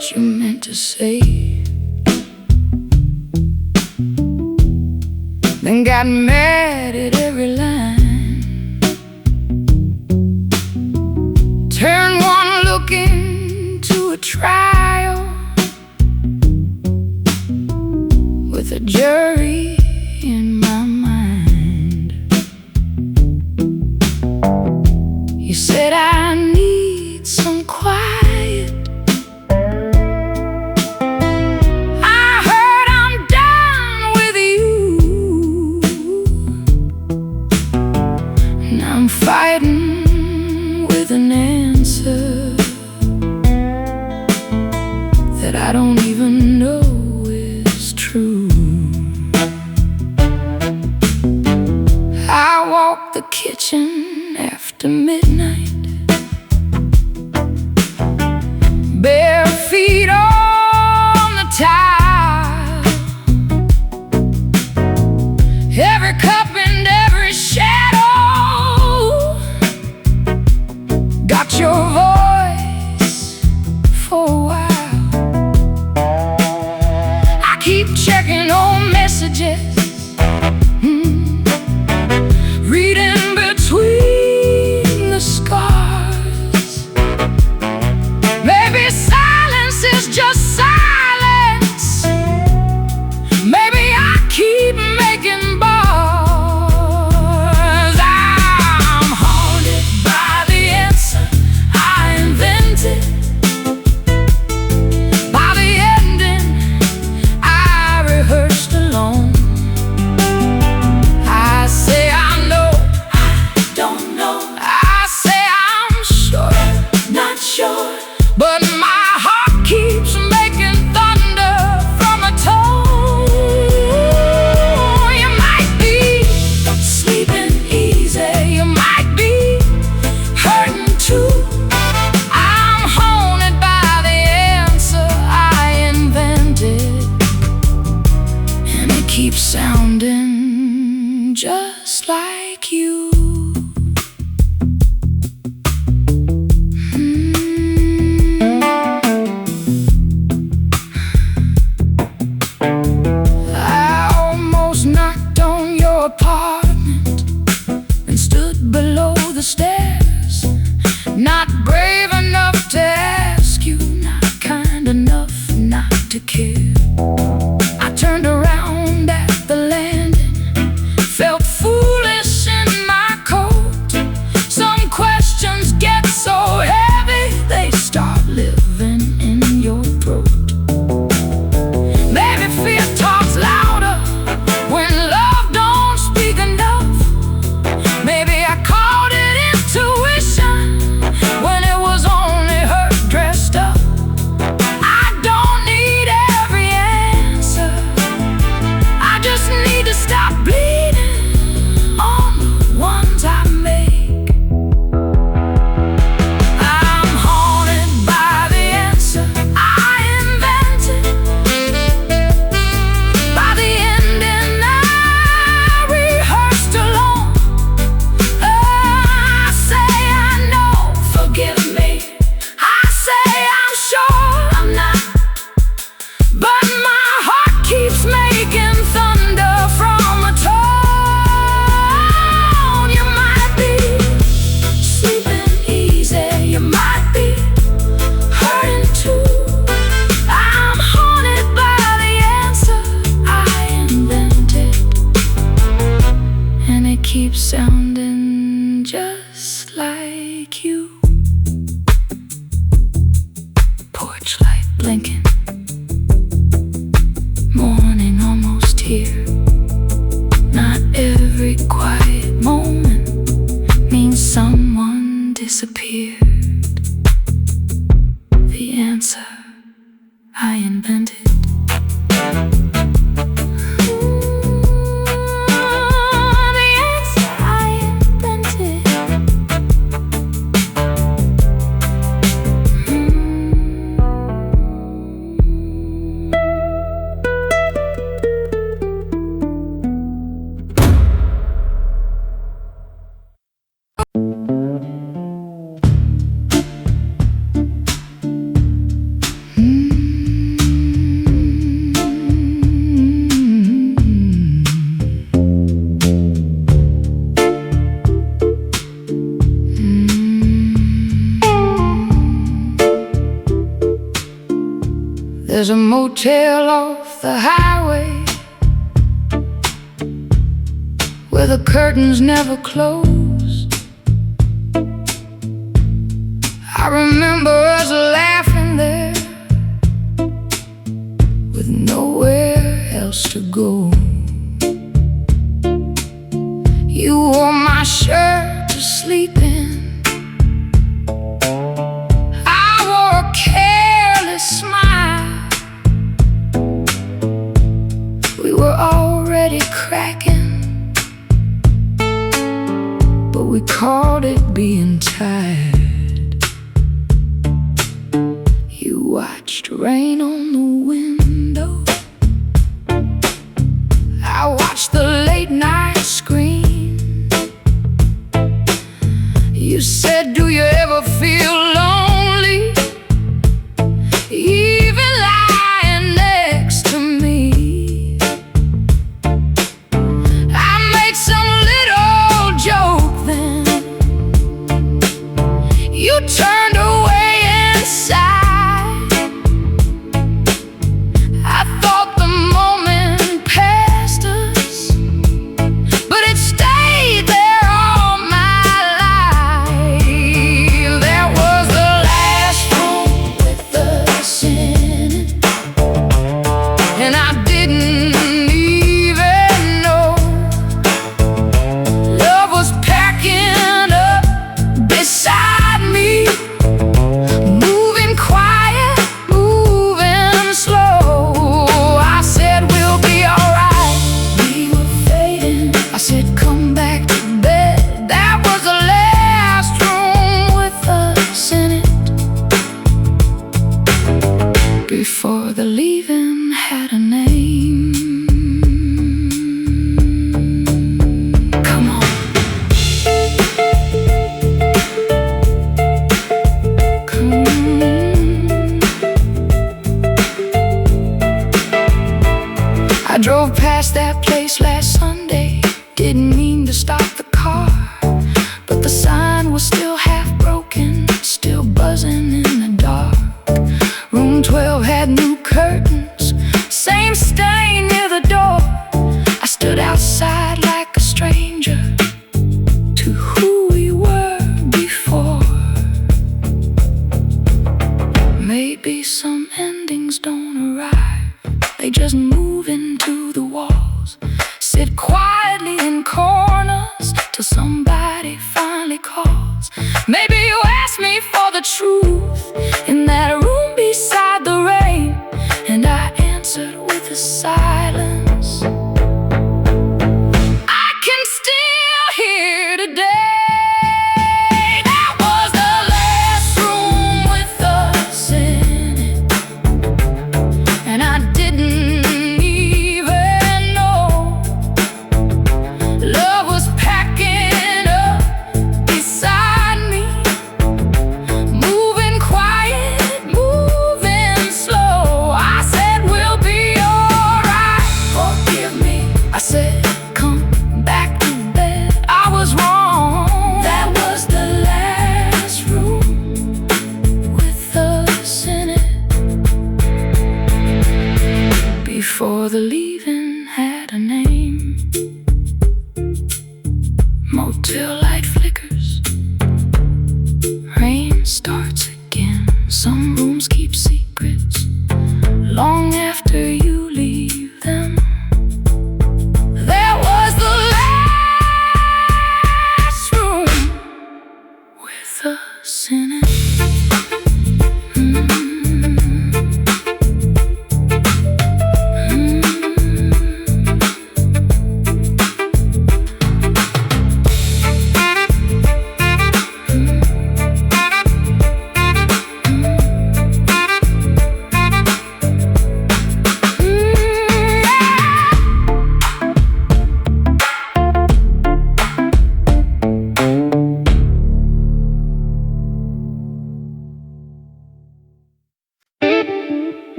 what you meant to say, then got mad at every line. Turn one look into a trial with a jury in my mind. You said I need some quiet. I heard I'm done with you. Now I'm fighting with an answer that I don't even know is true. I walk the kitchen after midnight, bare feet on the tile. Every cup and every shadow got your voice for a while. I keep checking on messages, reading between the scars. Maybe silence is just silence. Maybe I keep making bars. I'm haunted by the answer I invented, by the ending I rehearsed alone. I say I know, I don't know. I say I'm sure, not sure. But my heart keeps making thunder from a tone. You might be sleeping easy, you might be hurting too. I'm haunted by the answer I invented, and it keeps sounding just like you. I almost knocked on your apartment and stood below the stairs, not brave enough to ask you, not kind enough not to care. I turned around at the landing, felt foolish in my There's a motel off the highway where the curtains never closed. I remember us laughing there with nowhere else to go. You wore my shirt to sleep in. I wore a careless smile. We were already cracking, but we called it being tired. You watched rain on the window. I watched the late night screen. You said, do you ever feel lonely, even lying next to me? I made some little joke then. You turned away inside. I thought the moment passed us, but it stayed there all my life. There was the last room with us in it, and I didn't even know love was packing up beside me, moving quiet, moving slow. I said, we'll be alright. We were fading. I said, come back to bed. That was the last room with us in it, before the leaving had a name. Come on. Come on. I drove past that place last Sunday. Didn't mean to stop the car, but the sign was still half broken, still buzzing in the dark. Room 12 had new curtains, same stain near the door. I stood outside like a stranger to who we were before. Maybe some endings don't arrive, they just move into the walls, sit quietly in corners.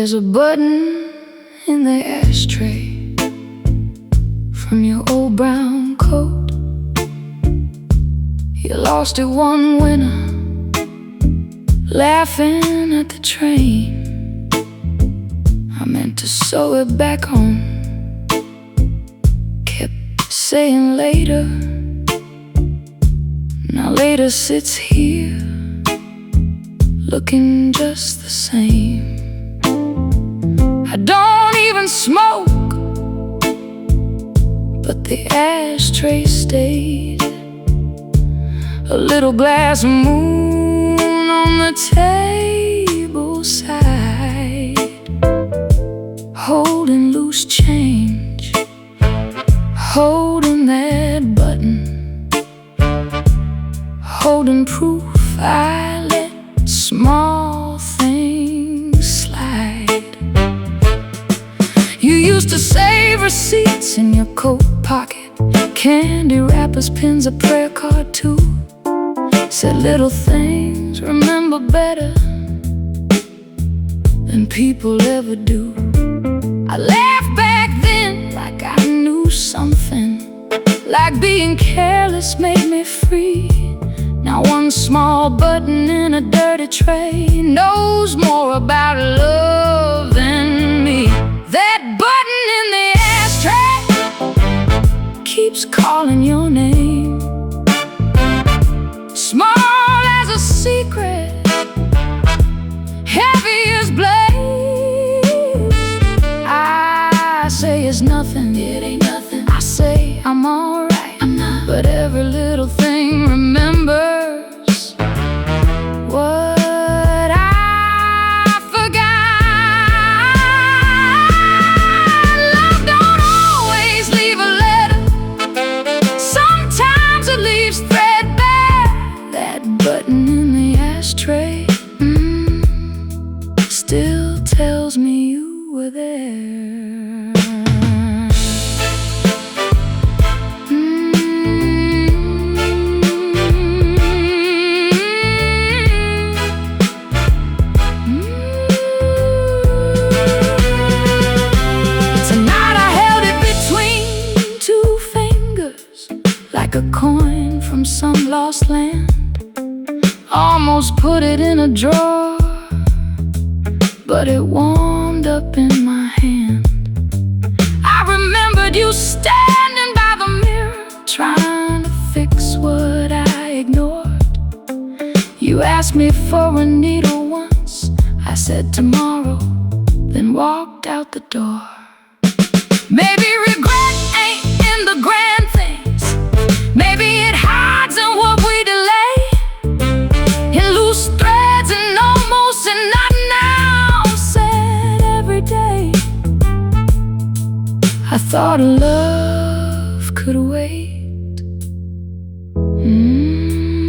There's a button in the ashtray from your old brown coat. You lost it one winter, laughing at the train. I meant to sew it back on, kept saying later. Now later sits here, looking just the same. I don't even smoke, but the ashtray stayed. A little glass moon on the table side, holding loose change, holding that button, holding proof I let small things slide. You used to save receipts in your coat pocket, candy wrappers, pins, a prayer card too. Said little things remember better than people ever do. I laughed back then like I knew something, like being careless made me free. Now one small button in a dirty tray knows more about love than me. That button in the ashtray keeps calling your name, small as a secret, heavy as blame. I say it's nothing, it ain't nothing. I say I'm alright, I'm not. But every little thing remembers what I forgot. Love don't always leave a letter, sometimes it leaves threadbare. That button in the ashtray still tells me you were there. Tonight I held it between two fingers, like a coin from some lost land. Almost put it in a drawer, but it warmed up in my hand. I remembered you standing by the mirror, trying to fix what I ignored. You asked me for a needle once, I said tomorrow, then walked out the door. Maybe regret ain't in the grand things, maybe it hides in what we delay, in loose threads and almost and not now, said every day. I thought love could wait,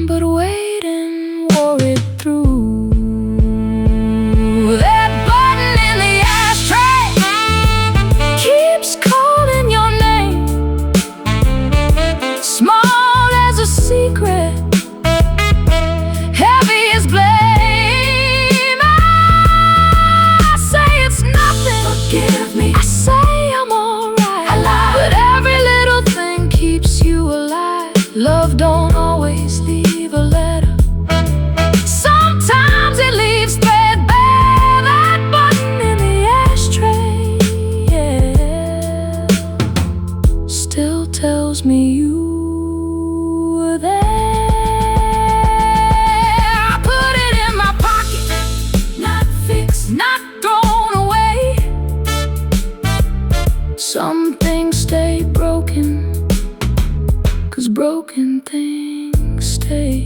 but waiting wore it through. That button in the ashtray keeps calling your name, small as a secret, heavy as blame. I say it's nothing, forgive me. I say I'm alright, I lied. But every little thing keeps you alive. Love don't always leave a letter, sometimes it leaves threadbare. That button in the ashtray, yeah, still tells me you were there. I put it in my pocket, not fixed, not thrown away. Some things stay broken, 'cause broken things stay.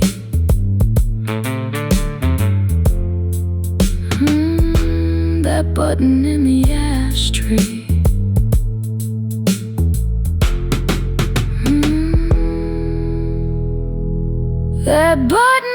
That button in the ashtray. That button